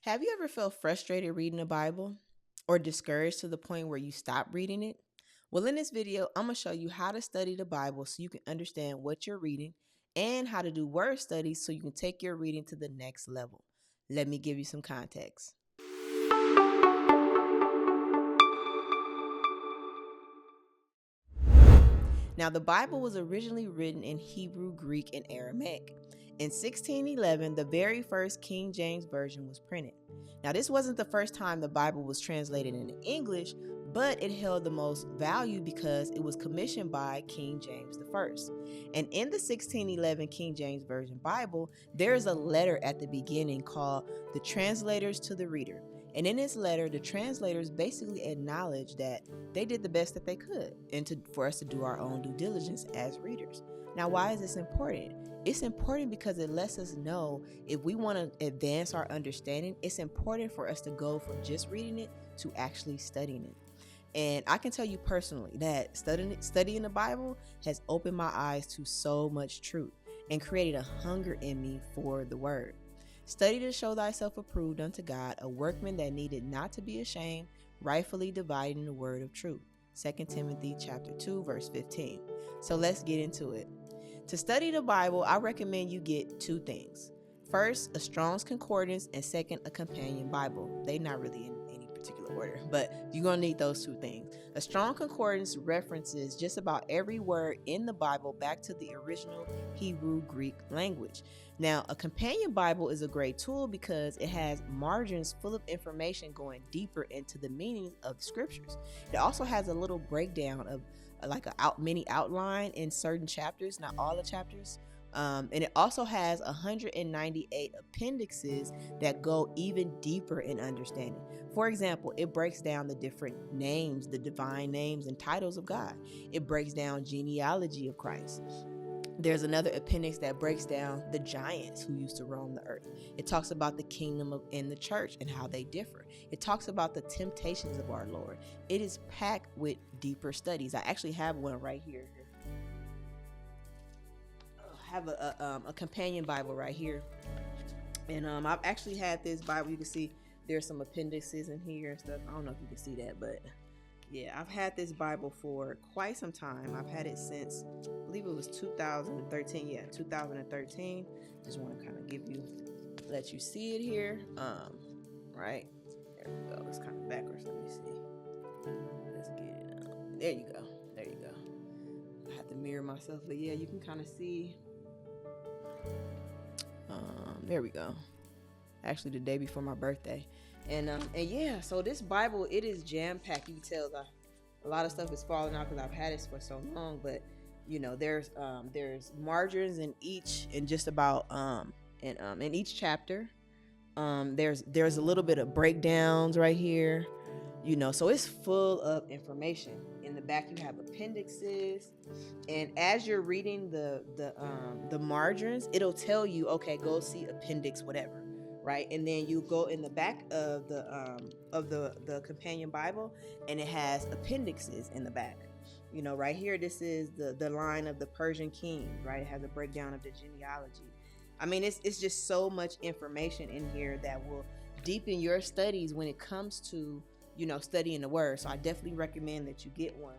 Have you ever felt frustrated reading the Bible or discouraged to the point where you stop reading it? Well, in this video, I'm going to show you how to study the Bible so you can understand what you're reading and how to do word studies so you can take your reading to the next level. Let me give you some context. Now, the Bible was originally written in Hebrew, Greek, and Aramaic. In 1611, the very first King James Version was printed. Now, this wasn't the first time the Bible was translated into English, but it held the most value because it was commissioned by King James I. And in the 1611 King James Version Bible, there is a letter at the beginning called The Translators to the Reader. And in this letter, the translators basically acknowledge that they did the best that they could for us to do our own due diligence as readers. Now, why is this important? It's important because it lets us know if we want to advance our understanding, it's important for us to go from just reading it to actually studying it. And I can tell you personally that studying the Bible has opened my eyes to so much truth and created a hunger in me for the word. Study to show thyself approved unto God, a workman that needed not to be ashamed, rightfully dividing the word of truth. 2 Timothy chapter 2, verse 15. So let's get into it. To study the Bible, I recommend you get two things. First, a Strong's Concordance, and second, a companion Bible. They're not really in any particular order, but you're going to need those two things. A Strong Concordance references just about every word in the Bible back to the original Hebrew Greek language. Now, a companion Bible is a great tool because it has margins full of information going deeper into the meanings of the scriptures. It also has a little breakdown of like a mini outline in certain chapters, not all the chapters. And it also has 198 appendixes that go even deeper in understanding. For example, it breaks down the different names, the divine names and titles of God. It breaks down genealogy of Christ. There's another appendix that breaks down the giants who used to roam the earth. It talks about the kingdom in the church and how they differ. It talks about the temptations of our Lord. It is packed with deeper studies. I actually have one right here. I have a companion Bible right here. And I've actually had this Bible. You can see there's some appendices in here and stuff. I don't know if you can see that, but yeah, I've had this Bible for quite some time. I've had it since, I believe it was 2013. Yeah, 2013. Just want to kind of let you see it here. Right. There we go. It's kind of backwards. Let me see. Let's get it out. There you go. There you go. I have to mirror myself, but yeah, you can kind of see. There we go. Actually, the day before my birthday. And yeah, so this Bible, it is jam-packed. You can tell a lot of stuff is falling out because I've had it for so long. But you know, there's margins in each, in just about in each chapter. There's a little bit of breakdowns right here. You know, so it's full of information. In the back, you have appendixes, and as you're reading the margins, it'll tell you, okay, go see appendix whatever. Right, and then you go in the back of the companion Bible, and it has appendixes in the back. You know, right here, this is the line of the Persian kings. Right, it has a breakdown of the genealogy. I mean, it's just so much information in here that will deepen your studies when it comes to, you know, studying the word. So I definitely recommend that you get one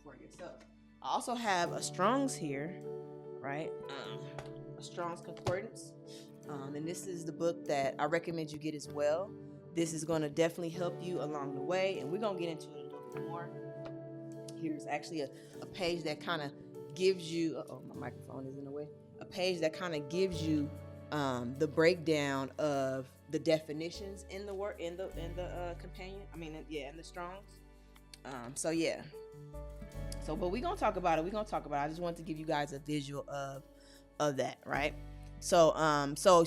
for yourself. I also have a Strong's here, right? A Strong's Concordance. And this is the book that I recommend you get as well. This is going to definitely help you along the way, and we're going to get into it a little bit more. Here's actually a page that kind of gives you, my microphone is in the way. A page that kind of gives you the breakdown of the definitions in the word in the companion. In the Strong's. So yeah. So, but we're gonna talk about it. I just wanted to give you guys a visual of that, right? So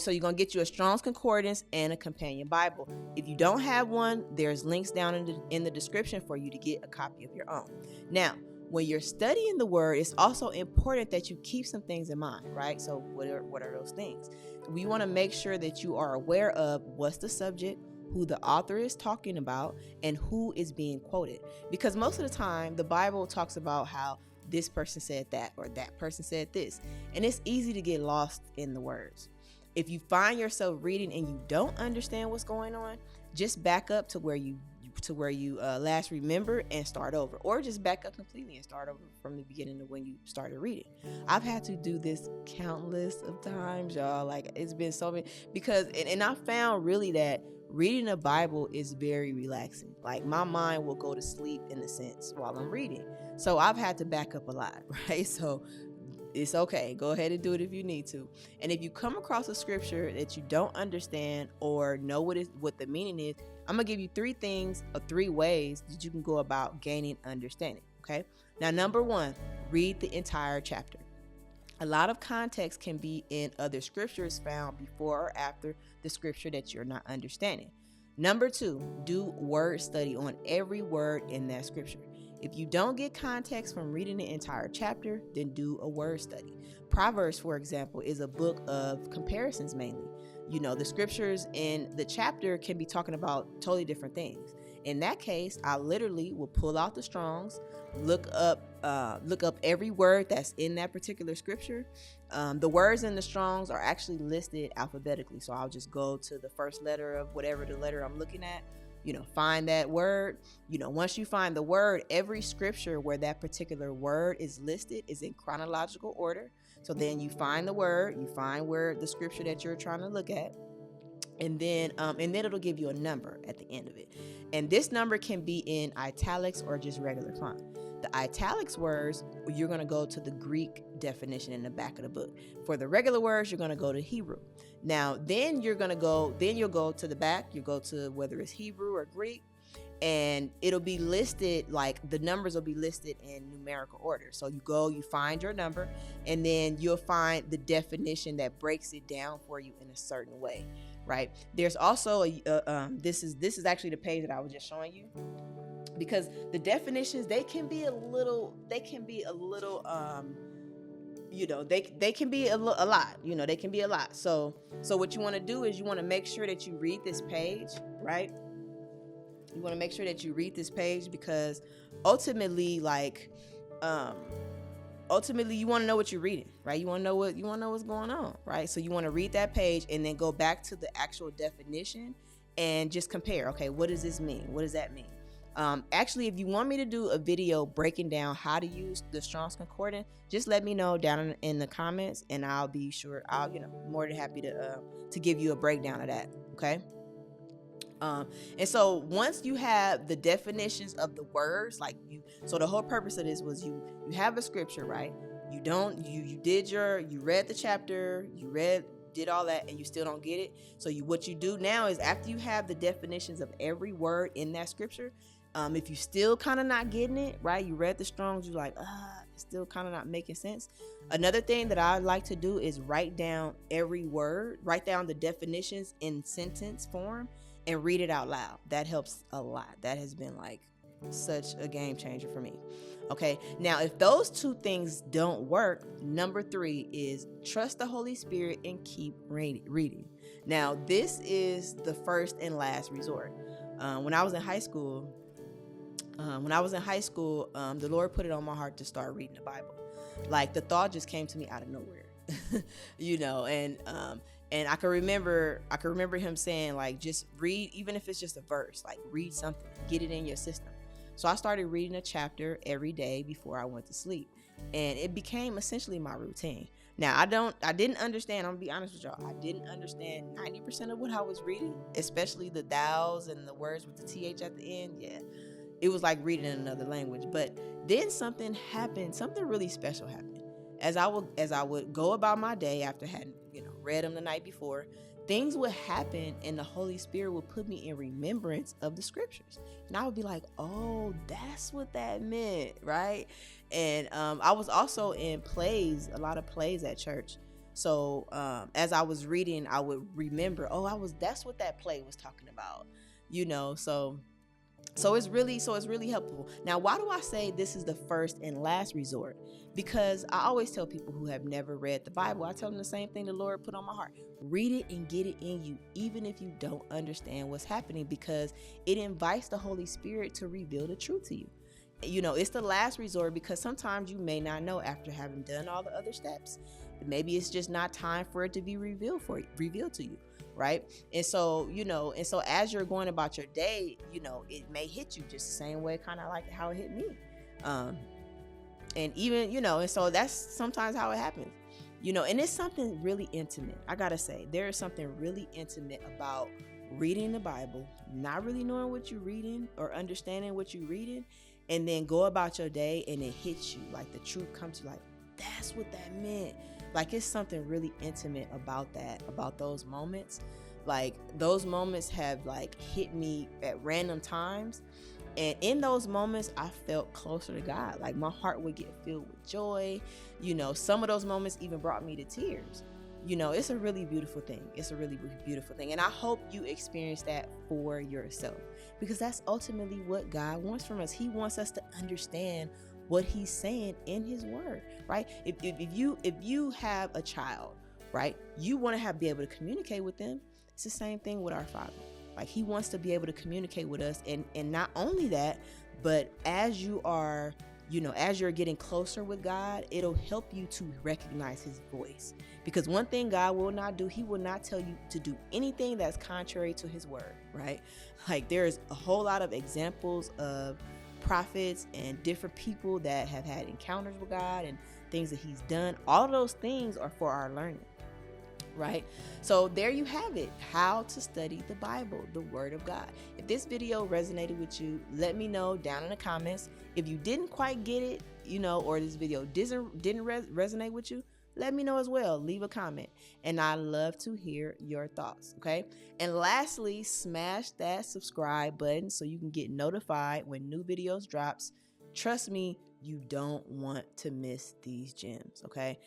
you're gonna get you a Strong's Concordance and a companion Bible. If you don't have one, there's links down in the description for you to get a copy of your own. Now, when you're studying the word, it's also important that you keep some things in mind, right? So what are those things? We want to make sure that you are aware of what's the subject, who the author is talking about, and who is being quoted. Because most of the time, the Bible talks about how this person said that or that person said this, and it's easy to get lost in the words. If you find yourself reading and you don't understand what's going on, just back up to where you last remember and start over, or just back up completely and start over from the beginning of when you started reading. I've had to do this countless of times, y'all. Like, it's been so many, because and I found really that reading the Bible is very relaxing. Like, my mind will go to sleep in a sense while I'm reading. So I've had to back up a lot, right? So it's okay. Go ahead and do it if you need to. And if you come across a scripture that you don't understand or know what the meaning is, I'm going to give you 3 things or 3 ways that you can go about gaining understanding. Okay. Now, number 1, read the entire chapter. A lot of context can be in other scriptures found before or after the scripture that you're not understanding. Number 2, do word study on every word in that scripture. If you don't get context from reading the entire chapter, then do a word study. Proverbs, for example, is a book of comparisons mainly. The scriptures in the chapter can be talking about totally different things. In that case, I literally will pull out the Strongs, look up every word that's in that particular scripture. The words in the Strongs are actually listed alphabetically, so I'll just go to the first letter of whatever the letter I'm looking at. Find that word. Once you find the word, every scripture where that particular word is listed is in chronological order. So then you find the word, you find where the scripture that you're trying to look at, and then it'll give you a number at the end of it. And this number can be in italics or just regular font. The italics words, you're going to go to the Greek definition in the back of the book. For the regular words, you're going to go to Hebrew. Now, then you'll go to the back, you go to whether it's Hebrew or Greek, and it'll be listed, like the numbers will be listed in numerical order. So you find your number, and then you'll find the definition that breaks it down for you in a certain way, right? There's also this is actually the page that I was just showing you, because the definitions, they can be a lot. They can be a lot. So what you want to do is you want to make sure that you read this page, right? You want to make sure that you read this page, because ultimately you want to know what you're reading, right? You want to know what's going on, right? So you want to read that page and then go back to the actual definition and just compare. Okay, what does this mean? What does that mean? Actually, if you want me to do a video breaking down how to use the Strong's Concordance, just let me know down in the comments, and I'll be more than happy to give you a breakdown of that. Okay. And so once you have the definitions of the words, so the whole purpose of this was you have a scripture, right? You read the chapter, did all that, and you still don't get it. So what you do now is, after you have the definitions of every word in that scripture, if you still kind of not getting it, right? You read the Strong's, you're like, it's still kind of not making sense. Another thing that I like to do is write down every word, write down the definitions in sentence form, and read it out loud. That helps a lot. That has been such a game changer for me. Okay, now if those 2 things don't work, number 3 is trust the Holy Spirit and keep reading. Now, this is the first and last resort. When I was in high school, the Lord put it on my heart to start reading the Bible. The thought just came to me out of nowhere, and I can remember him saying, just read, even if it's just a verse, read something, get it in your system. So I started reading a chapter every day before I went to sleep, and it became essentially my routine. Now, I didn't understand, I'm gonna be honest with y'all, I didn't understand 90% of what I was reading, especially the thous and the words with the th at the end. Yeah, it was like reading in another language. But then something happened, something really special happened. As I would go about my day after having read them the night before, things would happen, and the Holy Spirit would put me in remembrance of the scriptures, and I would be like, oh, that's what that meant, right? And I was also in plays, a lot of plays at church. So as I was reading, I would remember, that's what that play was talking about, So it's really helpful. Now, why do I say this is the first and last resort? Because I always tell people who have never read the Bible, I tell them the same thing the Lord put on my heart. Read it and get it in you, even if you don't understand what's happening, because it invites the Holy Spirit to reveal the truth to you. It's the last resort, because sometimes you may not know after having done all the other steps. maybe it's just not time for it to be revealed to you, right? And so, as you're going about your day, it may hit you just the same way, kind of like how it hit me. And even, and so that's sometimes how it happens, and it's something really intimate. I gotta say, there is something really intimate about reading the Bible, not really knowing what you're reading or understanding what you're reading, and then go about your day and it hits you, like the truth comes to you, like, that's what that meant. Like, it's something really intimate about that, about those moments. Like, those moments have like hit me at random times, and in those moments I felt closer to God. Like, my heart would get filled with joy. Some of those moments even brought me to tears. It's a really beautiful thing. It's a really beautiful thing. And I hope you experience that for yourself, because that's ultimately what God wants from us. He wants us to understand what he's saying in his word, right? If you have a child, right, you want to be able to communicate with them. It's the same thing with our Father. Like, he wants to be able to communicate with us. And not only that, but as you are, as you're getting closer with God, it'll help you to recognize his voice. Because one thing God will not do, he will not tell you to do anything that's contrary to his word, right? Like, there's a whole lot of examples of prophets and different people that have had encounters with God and things that he's done. All of those things are for our learning, right? So there you have it, how to study the Bible, the word of God. If this video resonated with you, let me know down in the comments. If you didn't quite get it, or this video didn't resonate with you, let me know as well. Leave a comment, and I love to hear your thoughts. Okay. And lastly, smash that subscribe button so you can get notified when new videos drops. Trust me, you don't want to miss these gems. Okay.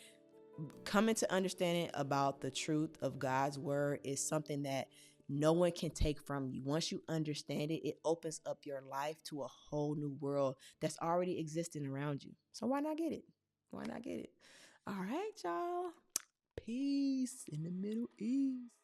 Coming to understanding about the truth of God's word is something that no one can take from you. Once you understand it, it opens up your life to a whole new world that's already existing around you. So why not get it? Why not get it? All right, y'all. Peace in the Middle East.